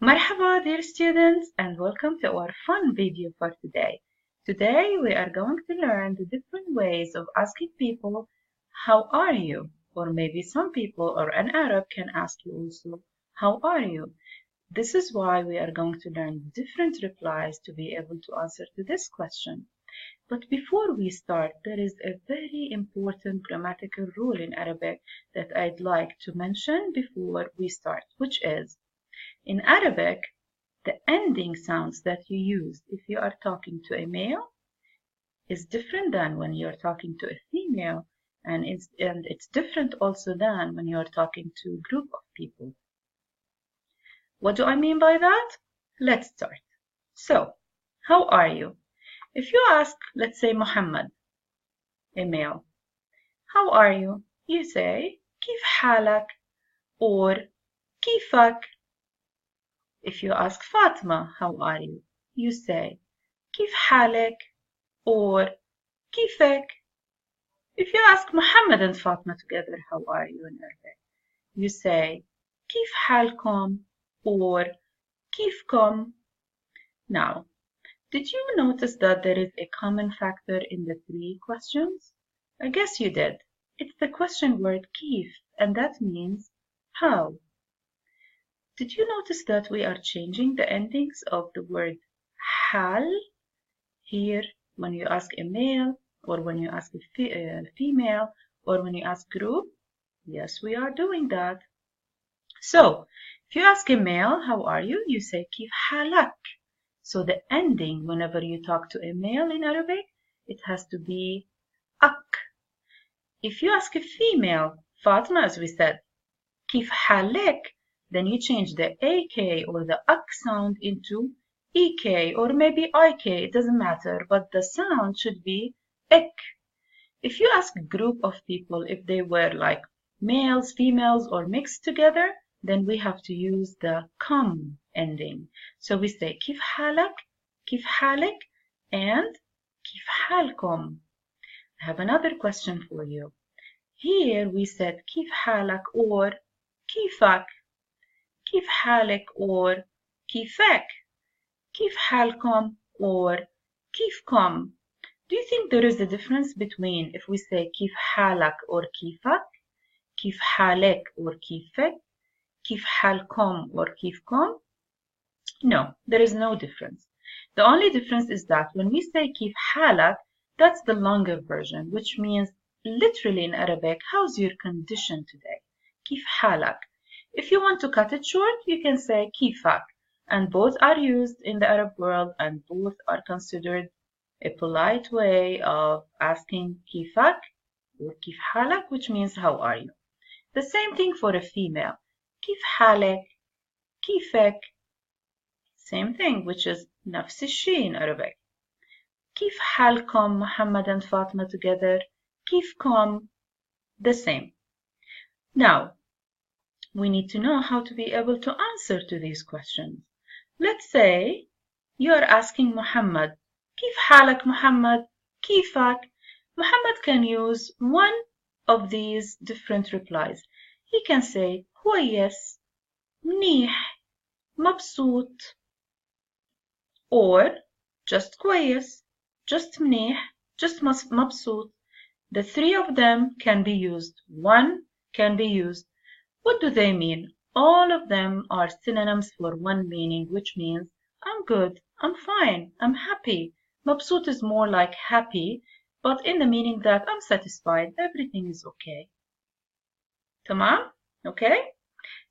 Marhaba dear students and welcome to our fun video for today. Today we are going to learn the different ways of asking people, how are you? Or maybe some people or an Arab can ask you also, how are you? This is why we are going to learn different replies to be able to answer to this question. But before we start, there is a very important grammatical rule in Arabic that I'd like to mention before we start, which is in Arabic, the ending sounds that you use if you are talking to a male is different than when you're talking to a female, and it's different also than when you're talking to a group of people. What do I mean by that? Let's start. So, how are you? If you ask, let's say Muhammad, a male, how are you? You say كيف حالك or كيفك. If you ask Fatima, how are you? You say كيف حالك or كيفك. If you ask Muhammad and Fatima together, how are you in Arabic? You say كيف حالكم or كيفكم. Now, did you notice that there is a common factor in the three questions? I guess you did. It's the question word كيف, and that means how. Did you notice that we are changing the endings of the word حال here when you ask a male or when you ask a female or when you ask group? Yes, we are doing that. So, if you ask a male, how are you? You say كيف حالك. So the ending whenever you talk to a male in Arabic, it has to be ak. If you ask a female, Fatima, as we said, كيف حالك, then you change the AK or the ak sound into EK or maybe IK, it doesn't matter, but the sound should be ek. If you ask a group of people if they were like males, females, or mixed together, then we have to use the come ending. So we say كيف حالك, كيف حالك, and كيف حالكم. I have another question for you. Here we said كيف حالك or كيفك, كيف حالك or كيفك, كيف حالكم or كيفكم. Do you think there is a difference between if we say كيف حالك or كيفك, كيف حالك or كيفك, كيف حالكم or كيفكم? No, there is no difference. The only difference is that when we say كيف حالك, that's the longer version, which means literally in Arabic, how's your condition today? كيف حالك. If you want to cut it short, you can say كيفك. And both are used in the Arab world and both are considered a polite way of asking كيفك or كيف حالك, which means how are you. The same thing for a female. كيف حالك, كيفك. Same thing, which is نفس الشيء in Arabic. كيف حالكم Muhammad and Fatima together? كيفكم? The same. Now, we need to know how to be able to answer to these questions. Let's say you are asking Muhammad, كيف حالك Muhammad? كيفك? Muhammad can use one of these different replies. He can say كويس, منيح, مبسوط, or just كويس, just منيح, just مبسوط. The three of them can be used. One can be used. What do they mean? All of them are synonyms for one meaning, which means I'm good, I'm fine, I'm happy. مبسوط is more like happy, but in the meaning that I'm satisfied, everything is okay. تمام? Okay?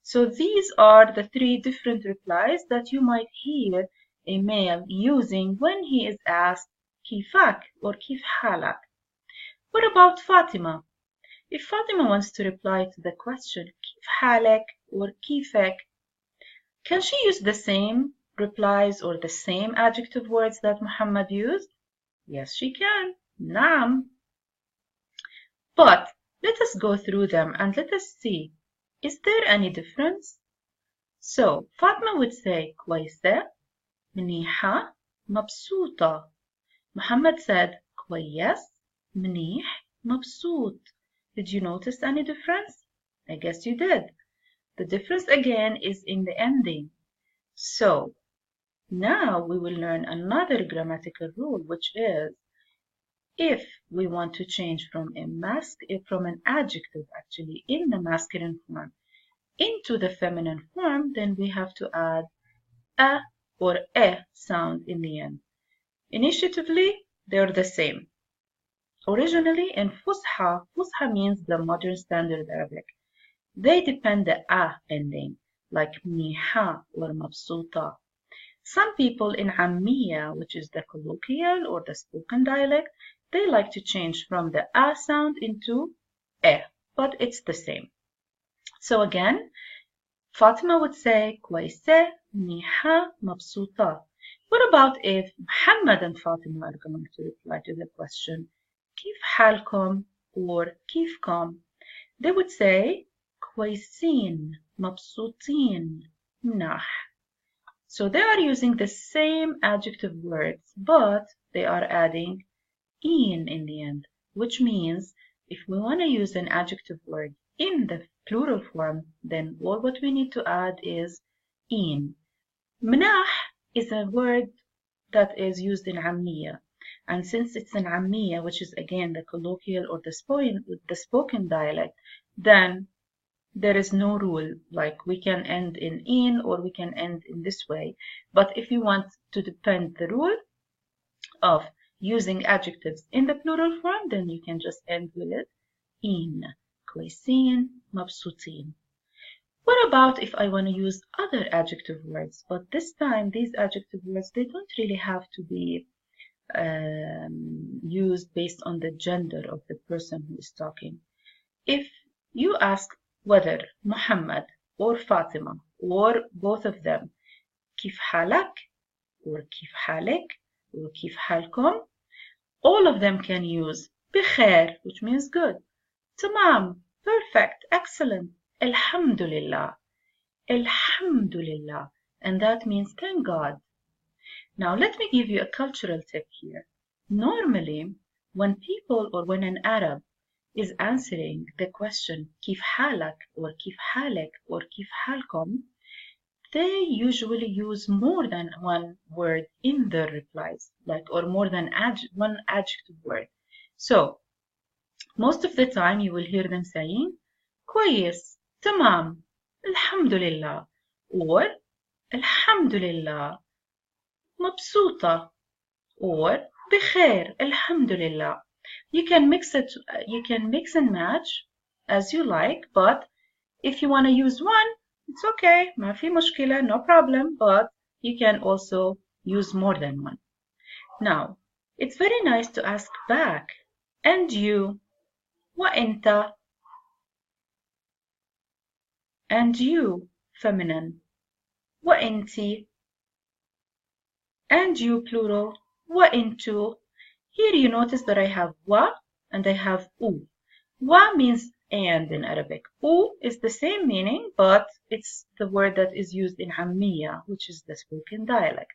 So these are the three different replies that you might hear a male using when he is asked كيفك or كيف حالك. What about Fatima? If Fatima wants to reply to the question كيف حالك or كيفك, can she use the same replies or the same adjective words that Muhammad used? Yes, she can. نعم. But let us go through them and let us see, is there any difference? So Fatima would say كويسة, منيحة, مبسوطة. Muhammad said كويس, منيح, مبسوط. Did you notice any difference? I guess you did. The difference again is in the ending. So now we will learn another grammatical rule, which is if we want to change from an adjective actually in the masculine form into the feminine form, then we have to add a or e sound in the end. Initiatively, they're the same. Originally in Fusha, Fusha means the modern standard Arabic. They depend the a ending, like miha or mabsuta. Some people in Ammiya, which is the colloquial or the spoken dialect, they like to change from the a sound into e, but it's the same. So again, Fatima would say كويسة, منيحة, مبسوطة. What about if Muhammad and Fatima are going to reply to the question كيف حالكم or كيفكم? They would say كويسين, مبسوطين, مناح. So they are using the same adjective words, but they are adding in the end, which means if we want to use an adjective word in the plural form, then all what we need to add is in. مناح is a word that is used in Ammiya. And since it's an Ammiya, which is again the colloquial or the spoken dialect, then there is no rule, like we can end in or we can end in this way. But if you want to depend the rule of using adjectives in the plural form, then you can just end with it in. كويسين, مبسوطين. What about if I want to use other adjective words? But this time, these adjective words, they don't really have to be used based on the gender of the person who is talking. If you ask whether Muhammad or Fatima or both of them كيف حالك or كيف حالك or كيف حالكم, all of them can use بخير, which means good, تمام, perfect, excellent, alhamdulillah, alhamdulillah, and that means thank God. Now let me give you a cultural tip here. Normally, when people or when an Arab is answering the question كيف حالك or كيف حالك or كيف حالكم, they usually use more than one word in their replies, like or more than one adjective word. So most of the time you will hear them saying كويس, تمام, alhamdulillah, or alhamdulillah, مبسوطة, or بخير, alhamdulillah. You can mix and match as you like, but if you want to use one, it's okay, ما في مشكلة, no problem, but you can also use more than one. Now, it's very nice to ask back, and you, وأنت, and you, feminine, وأنتي, and you, plural, وأنتو. Here you notice that I have wa and I have u. Wa means and in Arabic. U is the same meaning, but it's the word that is used in Ammiya, which is the spoken dialect.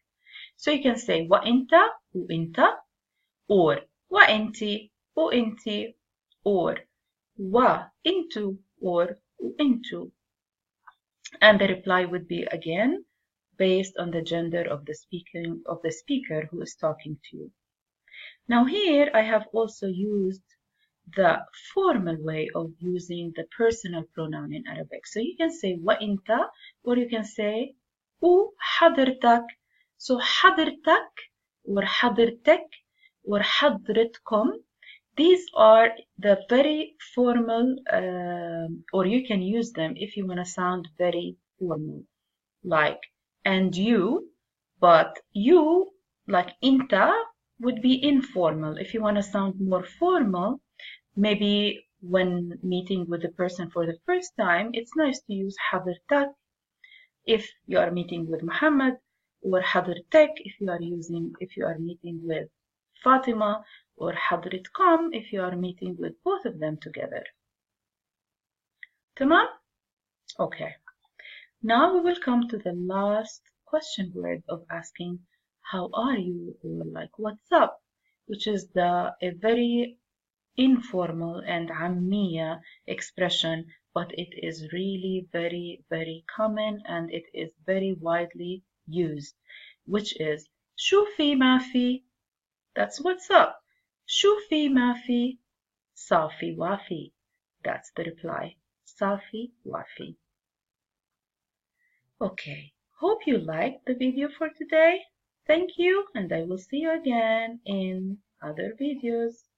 So you can say wa inta, u inta, or wa inti, u inti, or wa into, or u into. And the reply would be again based on the gender of the speaker who is talking to you. Now here I have also used the formal way of using the personal pronoun in Arabic. So you can say وأنت, or you can say وحضرتك. So حضرتك or حضرتك or حضرتكم, these are the very formal, or you can use them if you want to sound very formal, like and you, but you, like inta, would be informal. If you want to sound more formal, maybe when meeting with the person for the first time, it's nice to use حضرتك if you are meeting with Muhammad, or حضرتك if you are meeting with Fatima, or حضرتكم if you are meeting with both of them together. تمام? Okay. Now we will come to the last question word of asking how are you, or like what's up, which is a very informal and Ammiya expression, but it is really very, very common and it is very widely used, which is شو في ما في. That's what's up. شو في ما في. صافي وافي. That's the reply. صافي وافي. Okay, hope you liked the video for today. Thank you, and I will see you again in other videos.